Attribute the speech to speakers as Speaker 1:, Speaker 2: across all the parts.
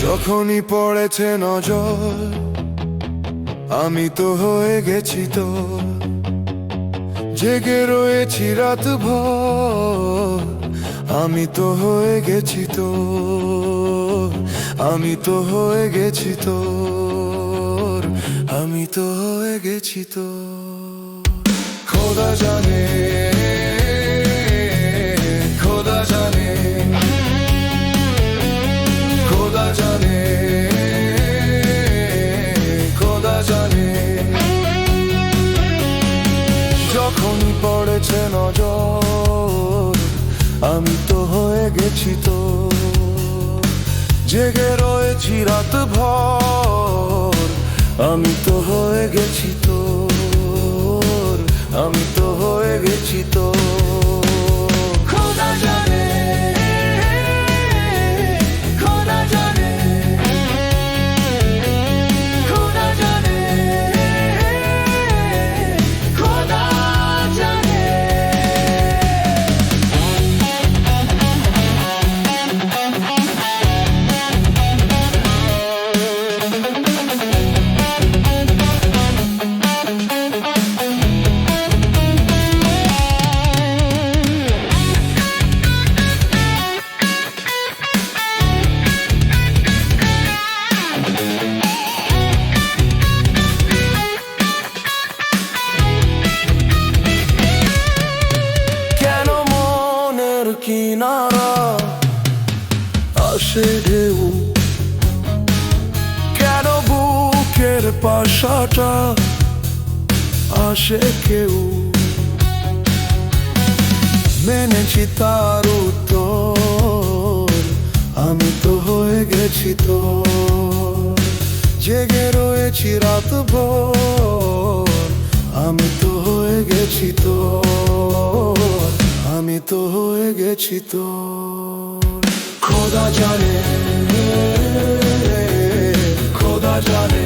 Speaker 1: যখনই পড়েছে নজর আমি তো হয়ে গেছি তো, জেগে রয়েছি রাত ভর। আমি তো হয়ে গেছি তো, আমি তো হয়ে গেছি তো, আমি তো হয়ে গেছি তো। খোদা জানে, খোদা জানে, খোদা জানে, খোদা জানে। যখন পড়েছে নজর আমি তো হয়ে গেছি তো, জেগে রয়েছি রাত ভর। আমি তো হয়ে গেছি তো, আমি তো হয়ে গেছি তো। খোদা জানে, খোদা জানে, খোদা জানে, খোদা জানে। কিনারা আসে ঢেউ, কেন বুকের পাশাটা আসে কেউ। মেনেছি তার উত্তর, আমি তো হয়ে গেছি তো, জেগে রয়েছি রাত ভোর। আমি তো হয়ে গেছি তো, আমি তো হয়ে গেছি তো। খোদা জানে, খোদা জানে,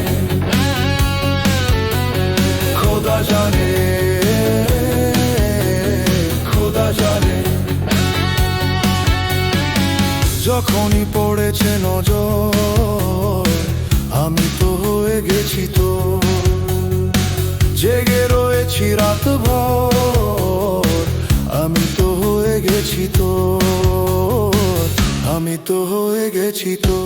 Speaker 1: খোদা জানে, খোদা জানে। যখনই পড়েছে নজর আমি তো হয়ে গেছি তো, জেগে রয়েছি রাত ভর। আমি তো হয়ে গেছি তো, আমি তো হয়ে গেছি তো।